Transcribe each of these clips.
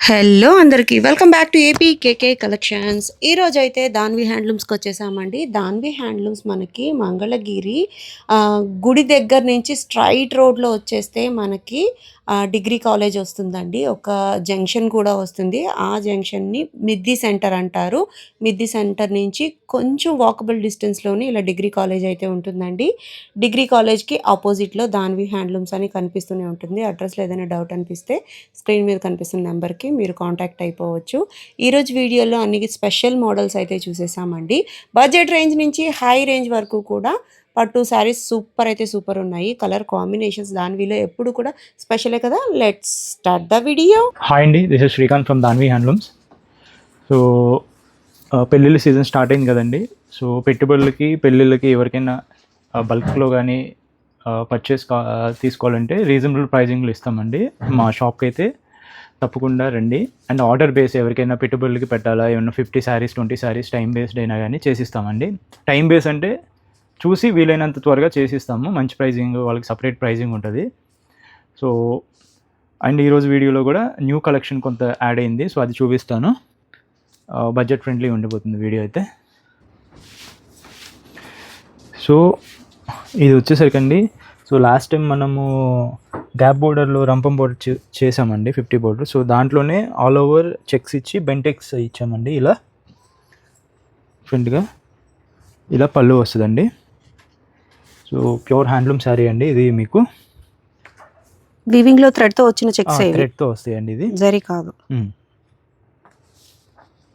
Hello అందరికీ welcome back to AP KK collections. ఈరోజు అయితే దాన్వి హ్యాండ్లూమ్స్కి వచ్చేసామండి. దాన్వి హ్యాండ్లూమ్స్ మనకి మంగళగిరి గుడి దగ్గర నుంచి స్ట్రైట్ రోడ్లో వచ్చేస్తే మనకి డిగ్రీ కాలేజ్ వస్తుందండి. ఒక జంక్షన్ కూడా వస్తుంది. ఆ జంక్షన్ని మిద్ది సెంటర్ అంటారు. మిద్ది సెంటర్ నుంచి కొంచెం వాకబుల్ డిస్టెన్స్లోనే ఇలా డిగ్రీ కాలేజ్ అయితే ఉంటుందండి. డిగ్రీ కాలేజ్కి ఆపోజిట్లో దాన్వి హ్యాండ్లూమ్స్ అని కనిపిస్తూనే ఉంటుంది. అడ్రస్లో ఏదైనా డౌట్ అనిపిస్తే స్క్రీన్ మీద కనిపిస్తున్న నెంబర్కి మీరు కాంటాక్ట్ అయిపోవచ్చు. ఈరోజు వీడియోలో అన్ని స్పెషల్ మోడల్స్ అయితే చూసేసామండి. బడ్జెట్ రేంజ్ నుంచి హై రేంజ్ వరకు కూడా పట్టు శారీస్ సూపర్ ఉన్నాయి. కలర్ కాంబినేషన్స్ దాన్విలో ఎప్పుడు కూడా స్పెషలే కదా. Let's start the video. Hi అండి, this is Srikanth from Danvi handlooms. So పెళ్ళిళ్ళ సీజన్ స్టార్ట్ అయింది కదండి. సో పెళ్ళిళ్ళకి ఎవరికైనా బల్క్లో కానీ పర్చేస్ తీసుకోవాలంటే రీజనబుల్ ప్రైజింగ్లో ఇస్తామండి. మా షాప్కి అయితే తప్పకుండా రండి. అండ్ ఆర్డర్ బేస్ ఎవరికైనా పెట్టుబడులకి పెట్టాలా, ఏమన్నా 50 శారీస్ 20 శారీస్ టైం బేస్డ్ అయినా కానీ చేసిస్తామండి. టైం బేస్ అంటే చూసి వీలైనంత త్వరగా చేసిస్తాము. మంచి ప్రైజింగ్, వాళ్ళకి సపరేట్ ప్రైజింగ్ ఉంటుంది. సో అండ్ ఈరోజు వీడియోలో కూడా న్యూ కలెక్షన్ కొంత యాడ్ అయింది. సో అది చూపిస్తాను. బడ్జెట్ ఫ్రెండ్లీ ఉండిపోతుంది వీడియో అయితే. సో ఇది వచ్చేసరికండి. సో లాస్ట్ టైం మనము గ్యాప్ బోర్డర్లో రంపం బోర్డర్ చేసామండి, 50 బోర్డర్. సో దాంట్లోనే ఆల్ ఓవర్ చెక్స్ ఇచ్చి బెంటెక్స్ ఇచ్చామండి. ఇలా ఫ్రంట్గా ఇలా పళ్ళు వస్తుందండి. సో ప్యూర్ హ్యాండ్లూమ్ శారీ అండి ఇది. మీకు వీవింగ్లో థ్రెడ్తో వచ్చిన చెక్స్, థ్రెడ్తో వస్తాయండి. ఇది జరీ కాదు.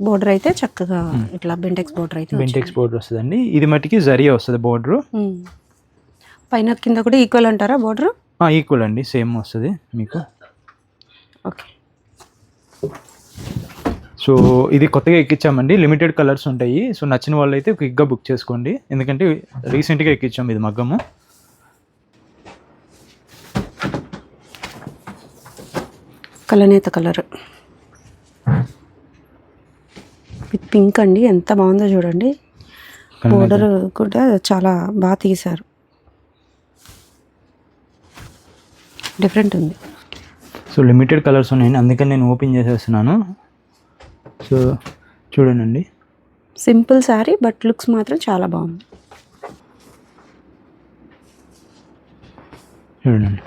బోర్డర్ అయితే చక్కగా ఇట్లా బెంటెక్స్ బోర్డర్ వస్తుందండి. ఇది మట్టికి జరీ వస్తుంది బోర్డర్. పైన కింద కూడా ఈక్వల్ అంటారా బోర్డర్? ఈక్వల్ అండి, సేమ్ వస్తుంది మీకు. ఓకే. సో ఇది కొత్తగా ఎక్కించామండి. లిమిటెడ్ కలర్స్ ఉంటాయి. సో నచ్చిన వాళ్ళు అయితే క్విక్గా బుక్ చేసుకోండి, ఎందుకంటే రీసెంట్గా ఎక్కించాము ఇది మగ్గము. కలనేత కలర్ విత్ పింక్ అండి. ఎంత బాగుందో చూడండి. బోర్డర్ కూడా చాలా బాగా తీశారు, డిఫరెంట్ ఉంది. సో లిమిటెడ్ కలర్స్ ఉన్నాయండి, అందుకని నేను ఓపెన్ చేసేస్తున్నాను. సో చూడండి, సింపుల్ శారీ బట్ లుక్స్ మాత్రం చాలా బాగుంది. చూడండి.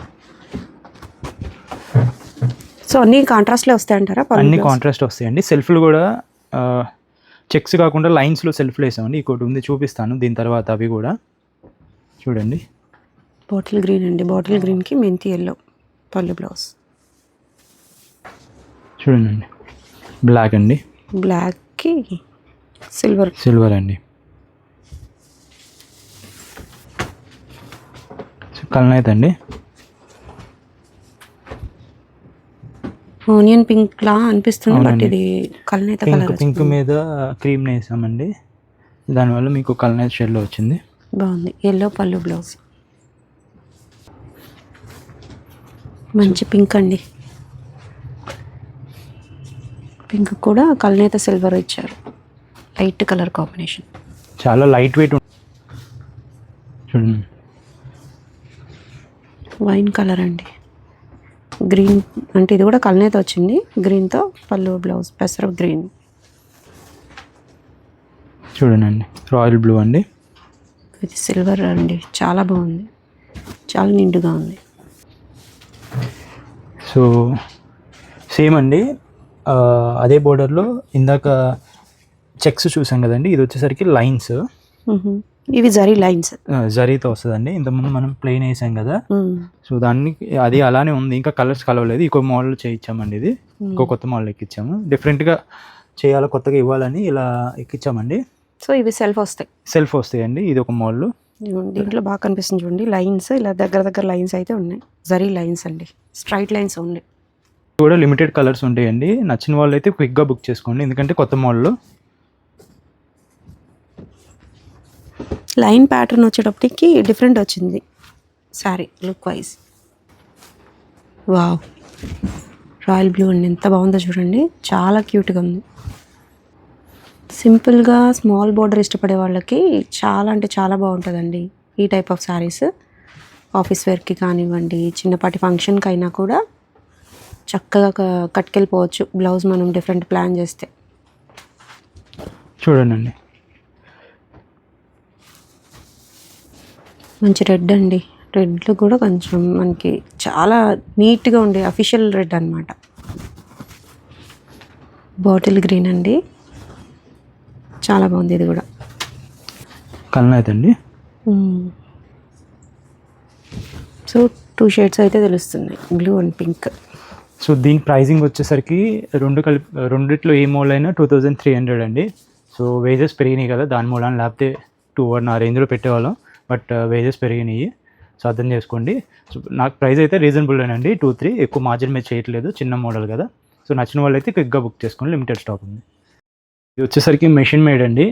సో అన్ని కాంట్రాస్ట్లో వస్తాయంటారా? అన్ని కాంట్రాస్ట్ వస్తాయండి. సెల్ఫ్లు కూడా చెక్స్ కాకుండా లైన్స్లో సెల్ఫ్లు వేసామండి. ఇంకోటి ఉంది, చూపిస్తాను దీని తర్వాత. అవి కూడా చూడండి. బాటిల్ గ్రీన్ అండి. బాటిల్ గ్రీన్కి మెంతి ఎల్లో పళ్ళు బ్లౌజ్. చూడండి, బ్లాక్ అండి. బ్లాక్కి సిల్వర్ అండి. కలనైతే అండి ఆనియన్ పింక్ లా అనిపిస్తుంది, బట్ ఇది కలనేత కలర్. పింక్ మీద క్రీమ్ వేసామండి, దానివల్ల మీకు కలనేత షేడ్లో వచ్చింది. బాగుంది. ఎల్లో పళ్ళు బ్లౌజ్, మంచి పింక్ అండి. పింక్ కూడా కలనేత సిల్వర్ ఇచ్చారు, లైట్ కలర్ కాంబినేషన్, చాలా లైట్ వెయిట్. చూడండి, వైన్ కలర్ అండి. గ్రీన్ అంటే ఇది కూడా కలనేత వచ్చింది. గ్రీన్తో పళ్ళు బ్లౌజ్ పెసర గ్రీన్. చూడండి, రాయల్ బ్లూ అండి. ఇది సిల్వర్ అండి, చాలా బాగుంది, చాలా నిండుగా ఉంది. సో సేమ్ అండి, అదే బోర్డర్లో ఇందాక చెక్స్ చూసాం కదండి. ఇది వచ్చేసరికి లైన్స్, ఇవి జరీ లైన్స్, జరీతో వస్తుందండి. ఇంతకుముందు మనం ప్లెయిన్ వేసాం కదా. సో దాన్ని అది అలానే ఉంది, ఇంకా కలర్స్ కలవలేదు. ఇంకో మోడల్ చేయించామండి. ఇది ఇంకో కొత్త మోడల్ ఎక్కించాము. డిఫరెంట్గా చేయాలి, కొత్తగా ఇవ్వాలని ఇలా ఎక్కించామండి. సో ఇవి సెల్ఫ్ వస్తాయండి. ఇది ఒక మోడల్. దీంట్లో బాగా కనిపిస్తుంది చూడండి, లైన్స్ ఇలా దగ్గర లైన్స్ అయితే ఉన్నాయి. జరీ లైన్స్ అండి, స్ట్రైట్ లైన్స్ ఉన్నాయి. కూడా లిమిటెడ్ కలర్స్ ఉంటాయండి. నచ్చిన వాళ్ళు అయితే క్విక్గా బుక్ చేసుకోండి, ఎందుకంటే కొత్త మోడల్. లైన్ ప్యాటర్న్ వచ్చేటప్పటికి డిఫరెంట్ వచ్చింది sari look wise. Wow, royal blue అండి, ఎంత బాగుందో చూడండి, చాలా క్యూట్గా ఉంది. సింపుల్గా స్మాల్ బోర్డర్ ఇష్టపడే వాళ్ళకి చాలా అంటే చాలా బాగుంటుందండి ఈ టైప్ ఆఫ్ శారీస్. ఆఫీస్ వేర్కి కానివ్వండి, చిన్నపాటి ఫంక్షన్కి అయినా కూడా చక్కగా కట్టుకెళ్ళిపోవచ్చు బ్లౌజ్ మనం డిఫరెంట్ ప్లాన్ చేస్తే. చూడండి. మంచి రెడ్ అండి. రెడ్లో కూడా కొంచెం మనకి చాలా నీట్గా ఉండే అఫీషియల్ రెడ్ అనమాట. బాటిల్ గ్రీన్ అండి, చాలా బాగుంది ఇది కూడా. కలర్ అండి. సో 2 షేడ్స్ అయితే తెలుస్తున్నాయి, బ్లూ అండ్ పింక్. సో దీని ప్రైజింగ్ వచ్చేసరికి రెండిట్లో ఏ మోడల్ అయినా 2300 అండి. సో వేజెస్ పెరిగినాయి కదా దాని మూలాన, లేకపోతే 2 ఆ రేంజ్లో పెట్టేవాళ్ళం, బట్ వేజెస్ పెరిగినాయి. సో అర్థం చేసుకోండి. సో నాకు ప్రైస్ అయితే రీజనబుల్లేనండి, 2-3 ఎక్కువ మార్జిన్ మీద చేయట్లేదు, చిన్న మోడల్ కదా. సో నచ్చిన వాళ్ళు అయితే క్విక్గా బుక్ చేసుకోండి, లిమిటెడ్ స్టాక్ ఉంది. ఇది వచ్చేసరికి మెషిన్ మేడ్ అండి,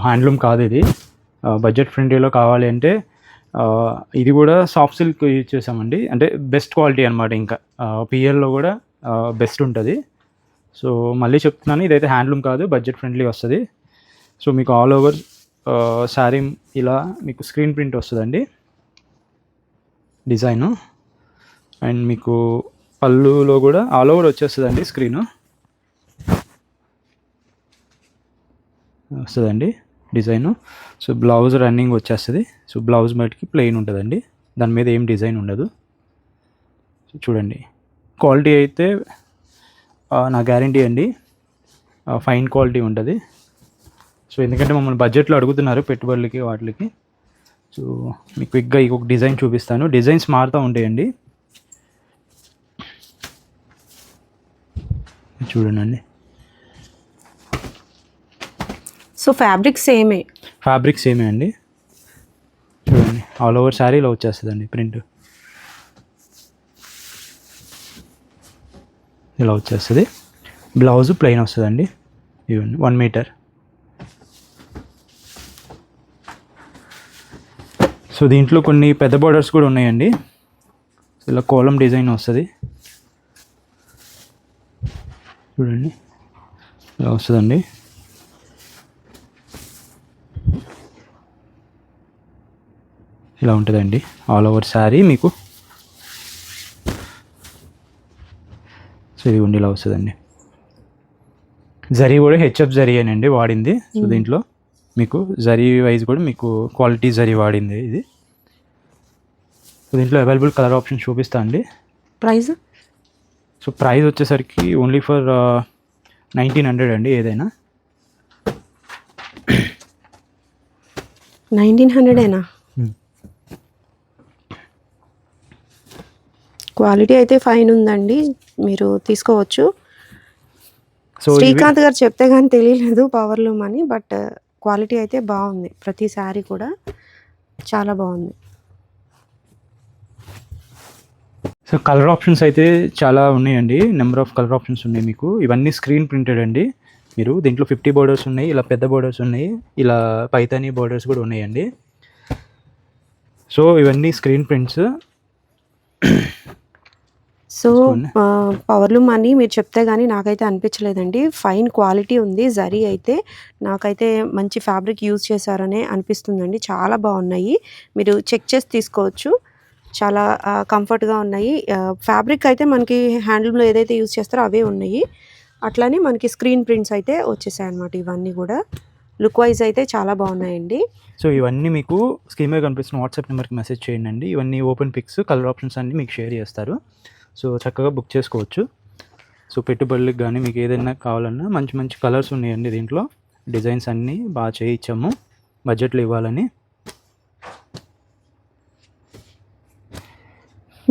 హ్యాండ్లూమ్ కాదు ఇది. బడ్జెట్ ఫ్రెండ్లీలో కావాలి అంటే ఇది కూడా సాఫ్ట్ సిల్క్ యూజ్ చేసామండి, అంటే బెస్ట్ క్వాలిటీ అనమాట. ఇంకా పిఎల్లో కూడా బెస్ట్ ఉంటుంది. సో మళ్ళీ చెప్తున్నాను, ఇదైతే హ్యాండ్లూమ్ కాదు, బడ్జెట్ ఫ్రెండ్లీ వస్తుంది. సో మీకు ఆల్ ఓవర్ శారీ ఇలా మీకు స్క్రీన్ ప్రింట్ వస్తుందండి డిజైను. అండ్ మీకు పళ్ళులో కూడా ఆల్ ఓవర్ వచ్చేస్తుందండి స్క్రీను వస్తుందండి డిజైను. సో బ్లౌజ్ రన్నింగ్ వచ్చేస్తుంది. సో బ్లౌజ్ బయటికి ప్లెయిన్ ఉంటుందండి, దాని మీద ఏం డిజైన్ ఉండదు. సో చూడండి, క్వాలిటీ అయితే నా గ్యారంటీ అండి, ఫైన్ క్వాలిటీ ఉంటుంది. సో ఎందుకంటే మమ్మల్ని బడ్జెట్లో అడుగుతున్నారు పెట్టుబడులకి వాటికి. సో మీకు క్విక్గా ఇంకొక డిజైన్ చూపిస్తాను. డిజైన్స్ మారుతూ ఉంటాయండి, చూడండి. సో ఫ్యాబ్రిక్ సేమే అండి, చూడండి. ఆల్ ఓవర్ శారీ ఇలా వచ్చేస్తుందండి ప్రింట్, ఇలా వచ్చేస్తుంది. బ్లౌజ్ ప్లెయిన్ వస్తుందండి, ఇవ్వండి 1 మీటర్. సో దీంట్లో కొన్ని పెద్ద బోర్డర్స్ కూడా ఉన్నాయండి. ఇలా కోలం డిజైన్ వస్తుంది, చూడండి ఇలా వస్తుందండి. ఇలా ఉంటుందండి ఆల్ ఓవర్ శారీ మీకు. సో ఇది ఉండి ఇలా వస్తుందండి. జరీ కూడా హెచ్ఎఫ్ జరీ అనండి వాడింది. సో దీంట్లో మీకు జరీ వైజ్ కూడా మీకు క్వాలిటీ జరీ వాడింది ఇది. సో దీంట్లో అవైలబుల్ కలర్ ఆప్షన్ చూపిస్తా అండి. ప్రైస్? సో ప్రైస్ వచ్చేసరికి ఓన్లీ ఫర్ 1900 అండి. ఏదైనా 1900ఏనా? క్వాలిటీ అయితే ఫైన్ ఉందండి, మీరు తీసుకోవచ్చు. సో శ్రీకాంత్ గారు చెప్తే కానీ తెలియలేదు పవర్లూమ్ అని, బట్ క్వాలిటీ అయితే బాగుంది. ప్రతి శారీ కూడా చాలా బాగుంది. సో కలర్ ఆప్షన్స్ అయితే చాలా ఉన్నాయండి, నెంబర్ ఆఫ్ కలర్ ఆప్షన్స్ ఉన్నాయి మీకు. ఇవన్నీ స్క్రీన్ ప్రింటెడ్ అండి. మీరు దీంట్లో 50 బోర్డర్స్ ఉన్నాయి, ఇలా పెద్ద బోర్డర్స్ ఉన్నాయి, ఇలా పైతానీ బోర్డర్స్ కూడా ఉన్నాయండి. సో ఇవన్నీ స్క్రీన్ ప్రింట్స్. సో పవర్లూమ్ అని మీరు చెప్తే కానీ నాకైతే అనిపించలేదండి, ఫైన్ క్వాలిటీ ఉంది. జరీ అయితే నాకైతే మంచి ఫ్యాబ్రిక్ యూజ్ చేశారనే అనిపిస్తుందండి, చాలా బాగున్నాయి. మీరు చెక్ చేసి తీసుకోవచ్చు, చాలా కంఫర్ట్గా ఉన్నాయి. ఫ్యాబ్రిక్ అయితే మనకి హ్యాండ్లూమ్లో ఏదైతే యూజ్ చేస్తారో అవే ఉన్నాయి. అట్లానే మనకి స్క్రీన్ ప్రింట్స్ అయితే వచ్చేసాయి అనమాట. ఇవన్నీ కూడా లుక్ వైజ్ అయితే చాలా బాగున్నాయండి. సో ఇవన్నీ మీకు స్క్రీన్ మీద కనిపిస్తున్న వాట్సాప్ నెంబర్కి మెసేజ్ చేయండి. ఇవన్నీ ఓపెన్ పిక్స్, కలర్ ఆప్షన్స్ అన్నీ మీకు షేర్ చేస్తారు. సో చక్కగా బుక్ చేసుకోవచ్చు. సో పెట్టుబడులకు కానీ మీకు ఏదైనా కావాలన్నా మంచి మంచి కలర్స్ ఉన్నాయండి దీంట్లో. డిజైన్స్ అన్నీ బాగా చేయించాము బడ్జెట్లో ఇవ్వాలని.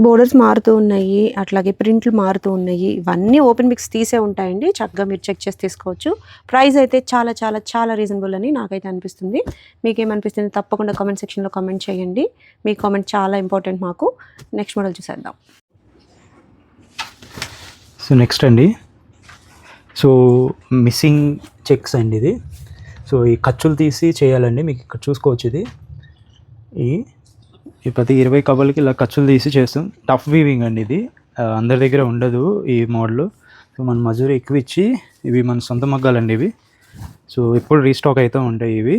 బోర్డర్స్ మారుతూ ఉన్నాయి, అట్లాగే ప్రింట్లు మారుతూ ఉన్నాయి. ఇవన్నీ ఓపెన్ పిక్స్ తీసే ఉంటాయండి, చక్కగా మీరు చెక్ చేసి తీసుకోవచ్చు. ప్రైస్ అయితే చాలా చాలా చాలా రీజనబుల్ అని నాకైతే అనిపిస్తుంది. మీకేమనిపిస్తుంది తప్పకుండా కామెంట్ సెక్షన్లో కామెంట్ చేయండి. మీ కామెంట్ చాలా ఇంపార్టెంట్ మాకు. నెక్స్ట్ మోడల్ చూసేద్దాం. సో నెక్స్ట్ అండి, సో మిస్సింగ్ చెక్స్ అండి ఇది. సో ఈ ఖర్చులు తీసి చేయాలండి. మీకు ఇక్కడ చూసుకోవచ్చు, ఇది ఈ ప్రతి 20 కవర్లకి ఇలా ఖర్చులు తీసి చేస్తాం. టఫ్ వీవింగ్ అండి ఇది, అందరి దగ్గర ఉండదు ఈ మోడల్. సో మన మజూరి ఎక్కువ ఇచ్చి, ఇవి మన సొంత మగ్గాలండి ఇవి. సో ఎప్పుడు రీస్టాక్ అవుతూ ఉంటాయి ఇవి.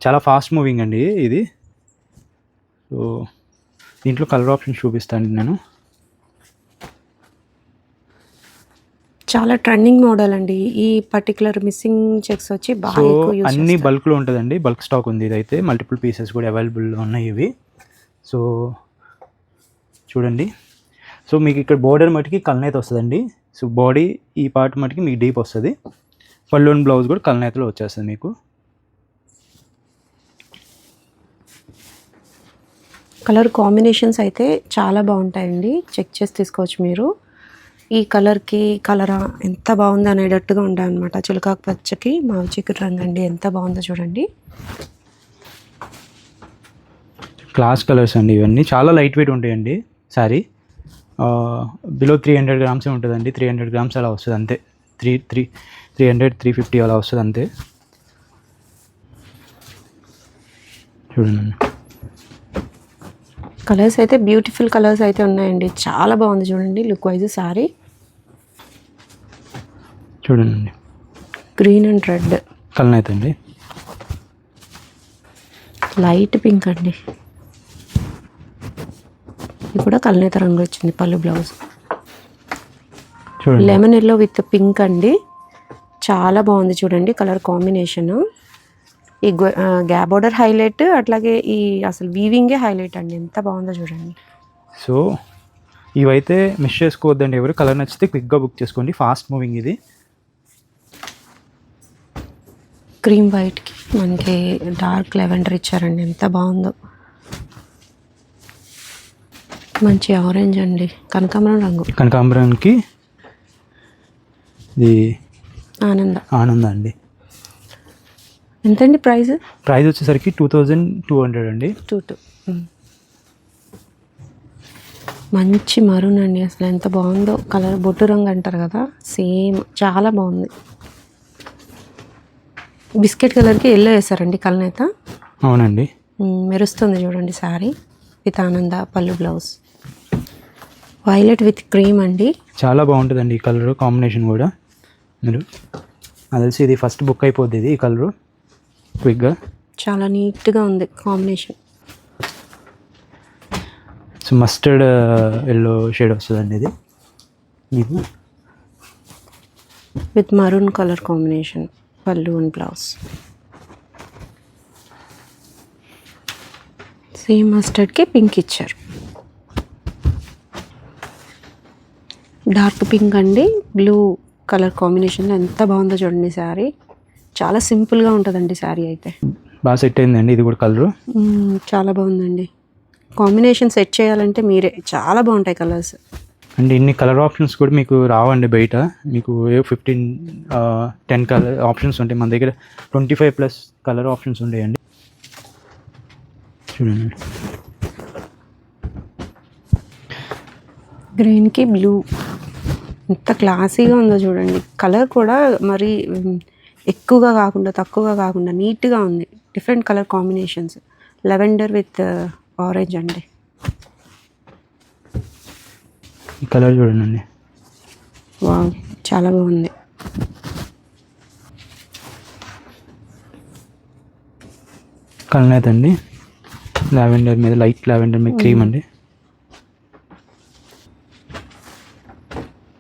చాలా ఫాస్ట్ మూవింగ్ అండి ఇది. సో దీంట్లో కలర్ ఆప్షన్ చూపిస్తాను నేను. చాలా ట్రెండింగ్ మోడల్ అండి. ఈ పర్టిక్యులర్ మిస్సింగ్ చెక్స్ వచ్చి సో బాగా ఎక్కువ యూజ్ అన్ని చేస్తారు. బల్క్లో ఉంటుందండి, బల్క్ స్టాక్ ఉంది. ఇదైతే మల్టిపుల్ పీసెస్ కూడా అవైలబుల్లో ఉన్నాయి ఇవి. సో చూడండి, సో మీకు ఇక్కడ బోర్డర్ మటుకి కల్నేత వస్తుందండి. సో బాడీ ఈ పార్ట్ మటుకి మీకు డీప్ వస్తుంది. పళ్ళు అండ్ బ్లౌజ్ కూడా కల్నేతలో వచ్చేస్తుంది మీకు. కలర్ కాంబినేషన్స్ అయితే చాలా బాగుంటాయండి, చెక్ చేసి తీసుకోవచ్చు మీరు. ఈ కలర్కి కలరా ఎంత బాగుంది అనేటట్టుగా ఉంటాయి అనమాట. చిలకాకు పచ్చకి మావి చిక్కుడు రంగు అండి, ఎంత బాగుందో చూడండి. క్లాస్ కలర్స్ అండి ఇవన్నీ, చాలా లైట్ వెయిట్ ఉంటాయండి. శారీ బిలో 300 గ్రామ్స్ ఉంటుందండి. 300 గ్రామ్స్ అలా వస్తుంది అంతే. 300-350 అలా వస్తుంది అంతే. చూడండి, కలర్స్ అయితే బ్యూటిఫుల్ కలర్స్ అయితే ఉన్నాయండి, చాలా బాగుంది చూడండి లుక్ వైజ్. సారీ చూడండి, గ్రీన్ అండ్ రెడ్ కల్నేత అండి, లైట్ పింక్ అండి. ఇది కూడా కల్నేత రంగు వచ్చింది. పళ్ళు బ్లౌజ్ చూడండి. లెమన్ ఎల్లో విత్ పింక్ అండి, చాలా బాగుంది చూడండి కలర్ కాంబినేషన్. ఈ గ్యాప్ బోర్డర్ హైలైట్, అట్లాగే ఈ అసలు వీవింగే హైలైట్ అండి, ఎంత బాగుందో చూడండి. సో ఇవైతే మిస్ చేసుకోవద్దండి ఎవరు. కలర్ నచ్చితే క్విక్గా బుక్ చేసుకోండి, ఫాస్ట్ మూవింగ్ ఇది. క్రీమ్ వైట్కి మనకి డార్క్ లెవెండర్ ఇచ్చారండి, ఎంత బాగుందో. మంచి ఆరెంజ్ అండి, కనకాంబరం రంగు. కనకాంబరానికి ఇది ఆనంద అండి. ఎంతండి ప్రైస్? ప్రైస్ వచ్చేసరికి 2200 అండి. 22. మంచి మరూన్ అండి, అసలు ఎంత బాగుందో కలర్. బొట్టు రంగు అంటారు కదా, సేమ్ చాలా బాగుంది. బిస్కెట్ కలర్కి ఎల్లో వేసారండి కలనేత. అవునండి, మెరుస్తుంది చూడండి శారీ విత్ ఆనంద. పళ్ళు బ్లౌజ్ వైలెట్ విత్ క్రీమ్ అండి, చాలా బాగుంటుందండి ఈ కలర్ కాంబినేషన్ కూడా. మీరు నాకు తెలిసి ఇది ఫస్ట్ బుక్ అయిపోద్ది ఇది, ఈ కలరు క్విక్గా. చాలా నీట్గా ఉంది combination. So mustard yellow shade వస్తుందండి ఇది మీకు, విత్ మరూన్ కలర్ కాంబినేషన్. పళ్ళు అండ్ బ్లౌజ్ సేమ్ మస్టర్డ్కి పింక్ ఇచ్చారు. డార్క్ పింక్ అండి, బ్లూ కలర్ కాంబినేషన్లో ఎంత బాగుందో చూడండి శారీ. చాలా సింపుల్గా ఉంటుందండి శారీ అయితే. బాగా సెట్ అయిందండి ఇది కూడా కలరు. చాలా బాగుందండి. కాంబినేషన్ సెట్ చేయాలంటే మీరే, చాలా బాగుంటాయి కలర్స్. అండ్ ఇన్ని కలర్ ఆప్షన్స్ కూడా మీకు రావండి బయట. మీకు 10 కలర్ ఆప్షన్స్ ఉంటాయి, మన దగ్గర 25+ కలర్ ఆప్షన్స్ ఉంటాయండి. చూడండి, గ్రీన్కి బ్లూ ఎంత క్లాసీగా ఉందో చూడండి. కలర్ కూడా మరి ఎక్కువగా కాకుండా తక్కువగా కాకుండా నీట్గా ఉంది. Different colour combinations. Lavender with orange అండి. ఈ కలర్ చూడండి, వావ్ చాలా బాగుంది. కలనేత అండి, లావెండర్ మీద, లైట్ లావెండర్ మీద క్రీమ్ అండి.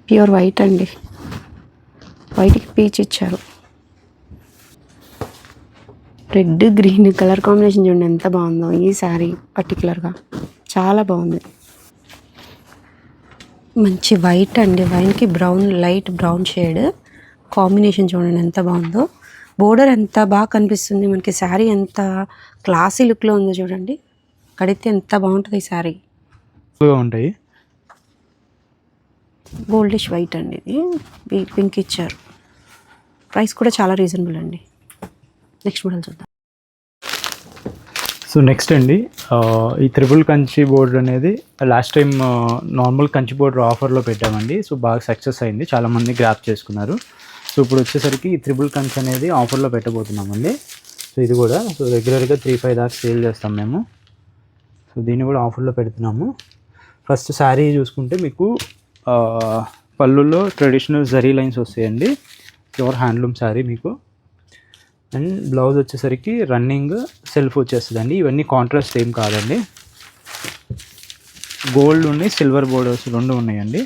ప్యూర్ వైట్ అండి, వైట్కి పీచ్ ఇచ్చారు. రెడ్ గ్రీన్ కలర్ కాంబినేషన్ చూడండి ఎంత బాగుందో ఈ శారీ పర్టికులర్గా, చాలా బాగుంది. మంచి వైట్ అండి, వైన్కి brown, light brown shade combination చూడండి ఎంత బాగుందో. బోర్డర్ ఎంత బాగా కనిపిస్తుంది మనకి, శారీ ఎంత క్లాసీ లుక్లో ఉందో చూడండి. కడితే ఎంత బాగుంటుంది ఈ శారీ. ఉంటాయి. గోల్డిష్ వైట్ అండి, ఇది పింక్ ఇచ్చారు. ప్రైస్ కూడా చాలా రీజనబుల్ అండి. నెక్స్ట్ మోడల్ చూద్దాం. సో నెక్స్ట్ అండి, ఈ త్రిబుల్ కంచి బోర్డర్ అనేది last time normal Kanchi border ఆఫర్లో పెట్టామండి. సో బాగా సక్సెస్ అయింది, చాలామంది గ్రాప్ చేసుకున్నారు. సో ఇప్పుడు వచ్చేసరికి ఈ త్రిబుల్ కంచి అనేది ఆఫర్లో పెట్టబోతున్నామండి. సో ఇది కూడా, సో రెగ్యులర్గా 3-5 దాకా సేల్ చేస్తాం మేము. సో దీన్ని కూడా ఆఫర్లో పెడుతున్నాము. ఫస్ట్ శారీ చూసుకుంటే మీకు పళ్ళులో ట్రెడిషనల్ జరీ లైన్స్ వస్తాయండి, ప్యూర్ హ్యాండ్లూమ్ శారీ మీకు. అండ్ బ్లౌజ్ వచ్చేసరికి రన్నింగ్ సెల్ఫ్ వచ్చేస్తుందండి. ఇవన్నీ కాంట్రాస్ట్ ఏం కాదండి, గోల్డ్ ఉన్నాయి, సిల్వర్ బోర్డర్స్ రెండు ఉన్నాయండి.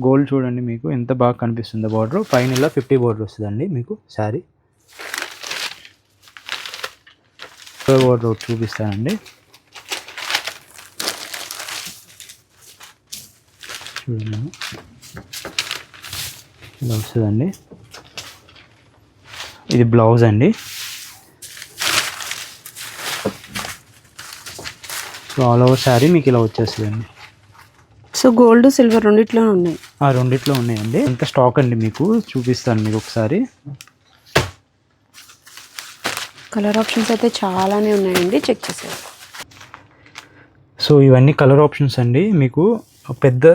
గోల్డ్ చూడండి మీకు ఎంత బాగా కనిపిస్తుందో బార్డర్. పైన ఇలా 50 బార్డర్ వస్తుందండి మీకు శారీ. బార్డర్ ఒకటి చూపిస్తానండి. చూడండి ఇలా వస్తుందండి. ఇది బ్లౌజ్ అండి. సో ఆల్ ఓవర్ శారీ మీకు ఇలా వచ్చేస్తుందండి. సో గోల్డ్ సిల్వర్ రెండిట్లో ఉన్నాయి. రెండిట్లో ఉన్నాయండి. ఇంకా స్టాక్ అండి మీకు చూపిస్తాను మీకు ఒకసారి. కలర్ ఆప్షన్స్ అయితే చాలానే ఉన్నాయండి, చెక్ చేసేది. సో ఇవన్నీ కలర్ ఆప్షన్స్ అండి. మీకు పెద్ద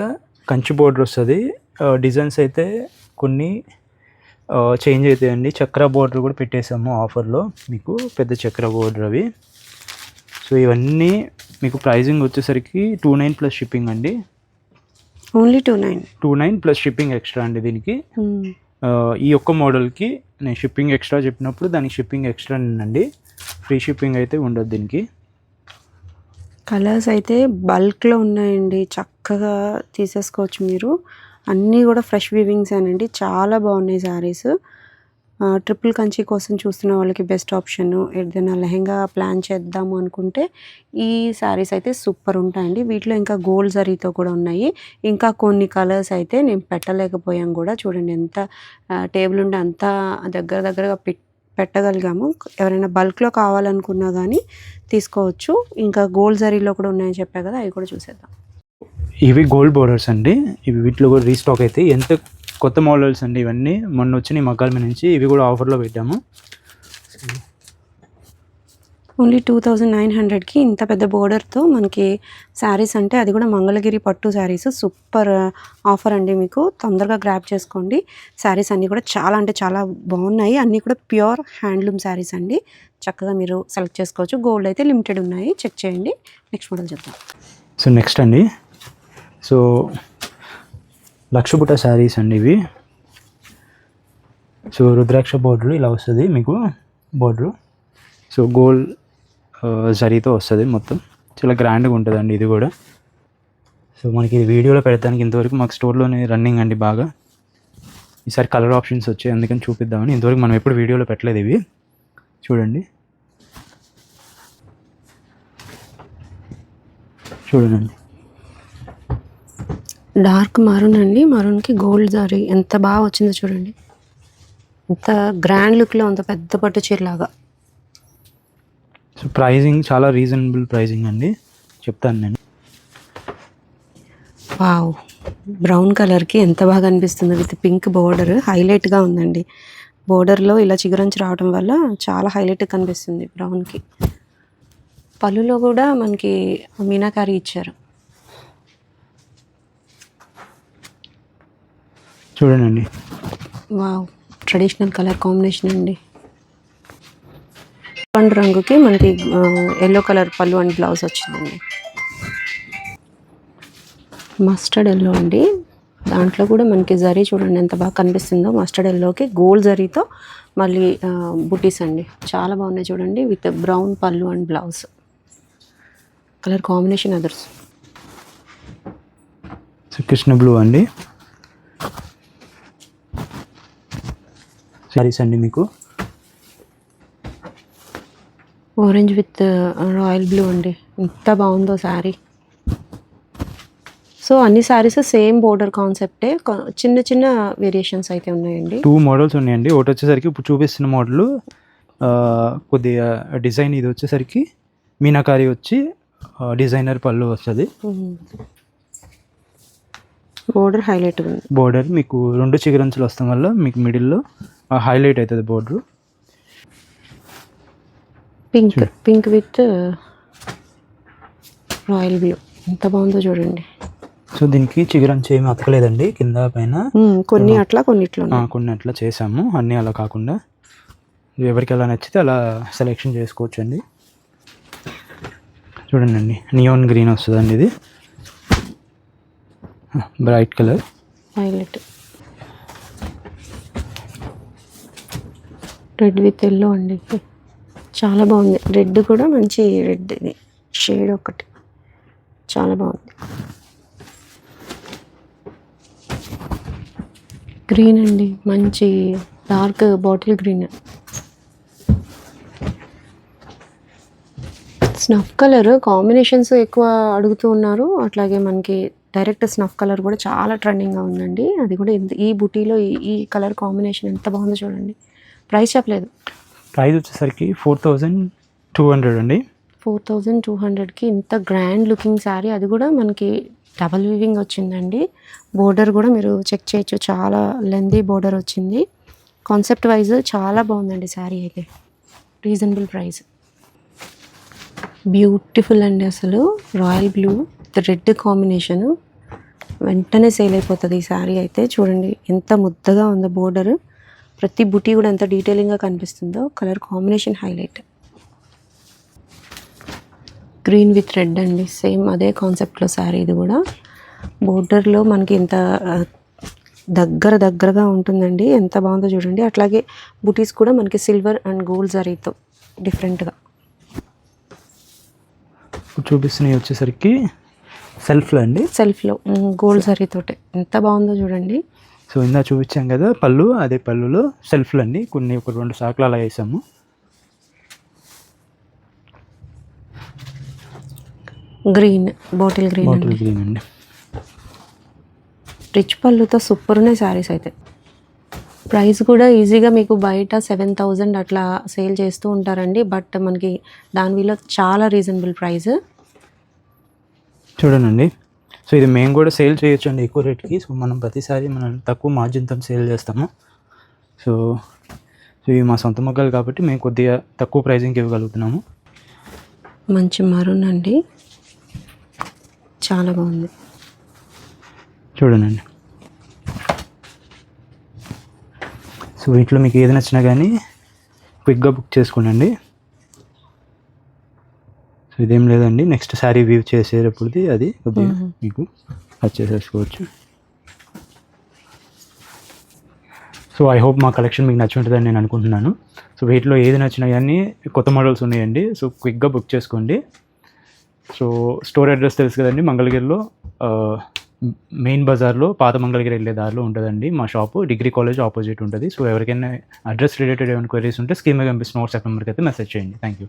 కంచి బోర్డర్ వస్తుంది. డిజైన్స్ అయితే కొన్ని చేంజ్ అవుతాయండి. చక్ర బోర్డర్ కూడా పెట్టేసాము ఆఫర్లో మీకు, పెద్ద చక్ర బోర్డర్ అవి. సో ఇవన్నీ మీకు ప్రైజింగ్ వచ్చేసరికి 29 ప్లస్ షిప్పింగ్ అండి. ఓన్లీ 29 ప్లస్ షిప్పింగ్ ఎక్స్ట్రా అండి దీనికి. ఈ ఒక్క మోడల్కి నేను షిప్పింగ్ ఎక్స్ట్రా చెప్పినప్పుడు దానికి షిప్పింగ్ ఎక్స్ట్రా అండి. ఫ్రీ షిప్పింగ్ అయితే ఉండదు దీనికి. కలర్స్ అయితే బల్క్లో ఉన్నాయండి, చక్కగా తీసేసుకోవచ్చు మీరు. అన్నీ కూడా ఫ్రెష్ వీవింగ్స్ అండి, చాలా బాగున్నాయి శారీస్. ట్రిపుల్ కంచి కోసం చూస్తున్న వాళ్ళకి బెస్ట్ ఆప్షన్. ఏదైనా లెహెంగా ప్లాన్ చేద్దాము అనుకుంటే ఈ శారీస్ అయితే సూపర్ ఉంటాయండి. వీటిలో ఇంకా గోల్డ్ జరీతో కూడా ఉన్నాయి. ఇంకా కొన్ని కలర్స్ అయితే నేను పెట్టలేకపోయాం కూడా. చూడండి ఎంత టేబుల్ ఉండి అంత దగ్గరగా పెట్టగలిగాము. ఎవరైనా బల్క్లో కావాలనుకున్నా కానీ తీసుకోవచ్చు. ఇంకా గోల్డ్ జరీలో కూడా ఉన్నాయని చెప్పా కదా, అవి కూడా చూసేద్దాం. ఇవి గోల్డ్ బోర్డర్స్ అండి. ఇవి వీటిలో కూడా రీస్టాక్ అయితే ఎంత కొత్త మోడల్స్ అండి. ఇవన్నీ మొన్న వచ్చిన మగ్గాల మీద నుంచి. ఇవి కూడా ఆఫర్లో పెట్టాము. ఓన్లీ 2900కి ఇంత పెద్ద బోర్డర్తో మనకి శారీస్ అంటే, అది కూడా మంగళగిరి పట్టు శారీస్. సూపర్ ఆఫర్ అండి, మీకు తొందరగా గ్రాప్ చేసుకోండి. శారీస్ అన్నీ కూడా చాలా అంటే చాలా బాగున్నాయి. అన్నీ కూడా ప్యూర్ హ్యాండ్లూమ్ శారీస్ అండి. చక్కగా మీరు సెలెక్ట్ చేసుకోవచ్చు. గోల్డ్ అయితే లిమిటెడ్ ఉన్నాయి, చెక్ చేయండి. నెక్స్ట్ మోడల్ చెప్తాం. సో నెక్స్ట్ అండి, సో లక్షబుట్ట శారీస్ అండి ఇవి. సో రుద్రాక్ష బోర్డర్ ఇలా వస్తుంది మీకు బోర్డరు. సో గోల్డ్ జరీతో వస్తుంది మొత్తం. చాలా గ్రాండ్గా ఉంటుందండి ఇది కూడా. సో మనకి ఇది వీడియోలో పెడతానికి ఇంతవరకు మాకు స్టోర్లోనే రన్నింగ్ అండి బాగా. ఈసారి కలర్ ఆప్షన్స్ వచ్చాయి, అందుకని చూపిద్దామని. ఇంతవరకు మనం ఎప్పుడు వీడియోలో పెట్టలేదు ఇవి. చూడండి డార్క్ మరూన్ అండి. మరూన్కి గోల్డ్ జరీ ఎంత బాగా వచ్చిందో చూడండి. ఎంత గ్రాండ్ లుక్లో, అంత పెద్ద పట్టు చీరలాగా. సో ప్రైజింగ్ చాలా రీజనబుల్ ప్రైజింగ్ అండి, చెప్తాను నేను. వావ్, బ్రౌన్ కలర్కి ఎంత బాగా అనిపిస్తుంది. విత్ పింక్ బోర్డర్ హైలైట్గా ఉందండి. బోర్డర్లో ఇలా చిగురంచి రావడం వల్ల చాలా హైలైట్గా కనిపిస్తుంది బ్రౌన్కి. పళ్ళులో కూడా మనకి మీనాకారి ఇచ్చారు. చూడండి. వావ్, ట్రెడిషనల్ కలర్ కాంబినేషన్ అండి. పండు రంగుకి మనకి ఎల్లో కలర్ పళ్ళు అండ్ బ్లౌజ్ వచ్చిందండి. మస్టర్డ్ ఎల్లో అండి. దాంట్లో కూడా మనకి జరీ చూడండి ఎంత బాగా కనిపిస్తుందో. మస్టర్డ్ ఎల్లోకి గోల్డ్ జరీతో మళ్ళీ బుటీస్ అండి, చాలా బాగున్నాయి చూడండి. విత్ బ్రౌన్ పళ్ళు and blouse. Colour combination others. Krishna blue అండి శారీస్ అండి మీకు. ఆరెంజ్ విత్ రాయల్ బ్లూ అండి, ఎంత బాగుందో శారీ. సో అన్ని శారీస్ సేమ్ బోర్డర్ కాన్సెప్టే, చిన్న చిన్న వేరియేషన్స్ అయితే ఉన్నాయండి. 2 మోడల్స్ ఉన్నాయండి. ఒకటి వచ్చేసరికి ఇప్పుడు చూపిస్తున్న మోడల్ కొద్దిగా డిజైన్, ఇది వచ్చేసరికి మీనాకారి వచ్చి డిజైనర్ పళ్ళు వస్తుంది. బోర్డర్ హైలైట్ ఉంది. బోర్డర్ మీకు 2 చిగురంచులు వస్తాం వల్ల మీకు మిడిల్లో హైలైట్ అవుతుంది border. Pink with royal blue, ఎంత బాగుందో చూడండి. సో దీనికి చిగురంచు ఏమి అతకలేదండి కింద పైన. కొన్ని అట్లా కొన్ని అట్లా చేసాము, అన్నీ అలా కాకుండా. ఎవరికి ఎలా నచ్చితే అలా సెలెక్షన్ చేసుకోవచ్చు అండి. చూడండి, నియాన్ గ్రీన్ వస్తుందండి ఇది, bright colour highlight. Red with yellow అండి, చాలా బాగుంది. రెడ్ కూడా మంచి రెడ్, ఇది షేడ్ ఒకటి చాలా బాగుంది. గ్రీన్ అండి, మంచి dark bottle green. Snuff colour combinations ఎక్కువ అడుగుతూ ఉన్నారు. అట్లాగే మనకి డైరెక్ట్ స్నఫ్ కలర్ కూడా చాలా ట్రెండింగ్గా ఉందండి. అది కూడా ఈ బుటీలో ఈ కలర్ కాంబినేషన్ ఎంత బాగుందో చూడండి. ప్రైస్ చెప్పలేదు. ప్రైస్ వచ్చేసరికి 4200 అండి. 4200కి ఇంత గ్రాండ్ లుకింగ్ శారీ, అది కూడా మనకి డబల్ వీవింగ్ వచ్చిందండి. బోర్డర్ కూడా మీరు చెక్ చేయొచ్చు, చాలా లెంతీ బోర్డర్ వచ్చింది. కాన్సెప్ట్ వైజ్ చాలా బాగుందండి శారీ అయితే. Reasonable price. బ్యూటిఫుల్ అండి అసలు. రాయల్ బ్లూ రెడ్ కాంబినేషను వెంటనే సేల్ అయిపోతుంది ఈ శారీ అయితే. చూడండి ఎంత ముద్దగా ఉందో బోర్డర్, ప్రతి బుటీ కూడా ఎంత డీటెయిలింగ్గా కనిపిస్తుందో. Colour combination highlight. Green with red అండి, సేమ్ అదే కాన్సెప్ట్లో శారీ ఇది కూడా. బోర్డర్లో మనకి ఇంత దగ్గరగా ఉంటుందండి, ఎంత బాగుందో చూడండి. అట్లాగే బుటీస్ కూడా మనకి సిల్వర్ అండ్ గోల్డ్ జరీతో డిఫరెంట్గా చూపిస్తున్నాయి. వచ్చేసరికి సెల్ఫ్లో అండి, సెల్ఫ్లో గోల్డ్ జరీతోటే ఎంత బాగుందో చూడండి. సో ఇందా చూపించాం కదా పళ్ళు, అదే పళ్ళులో సెల్ఫ్లు అండి. ఒక 2 సాకులు అలా వేసాము. గ్రీన్ బాటిల్ గ్రీన్ అండి. రిచ్ పళ్ళుతో సూపర్ ఉన్నాయి శారీస్ అయితే. ప్రైస్ కూడా ఈజీగా మీకు బయట 7000 అట్లా సేల్ చేస్తూ ఉంటారండి. బట్ మనకి దానిలో చాలా రీజనబుల్ ప్రైస్. చూడండి, సో ఇది మేము కూడా సేల్ చేయొచ్చు అండి ఎక్కువ రేట్కి. సో మనం ప్రతిసారి మనం తక్కువ మార్జిన్తో సేల్ చేస్తాము. సో ఇవి మా సొంత మొగ్గలు కాబట్టి మేము కొద్దిగా తక్కువ ప్రైజింగ్కి ఇవ్వగలుగుతున్నాము. మంచి మరూన్ అండి, చాలా బాగుంది. చూడండి, సో వీటిలో మీకు ఏది నచ్చినా కానీ క్విక్గా బుక్ చేసుకోండి. సో ఇదేం లేదండి, నెక్స్ట్ శారీ వ్యూ చేసేటప్పుడుది అది కొద్దిగా మీకు వచ్చేసేసుకోవచ్చు. సో ఐ హోప్ మా కలెక్షన్ మీకు నచ్చి ఉంటుందని నేను అనుకుంటున్నాను. సో వీటిలో ఏది నచ్చినా కానీ కొత్త మోడల్స్ ఉన్నాయండి. సో క్విక్గా బుక్ చేసుకోండి. సో స్టోర్ అడ్రస్ తెలుసు కదండి, మంగళగిరిలో మెయిన్ బజార్లో పాత మంగళగిరి వెళ్ళే దారిలో ఉంటుందండి మా షాపు. డిగ్రీ కాలేజ్ ఆపోజిట్ ఉంటుంది. సో ఎవరికైనా అడ్రస్ రిలేటెడ్ ఏమైనా క్వైరీస్ ఉంటే స్క్రీన్ మీద కనిపిస్తున్న వాట్సాప్ నెంబర్కి అయితే మెసేజ్ చేయండి. Thank you.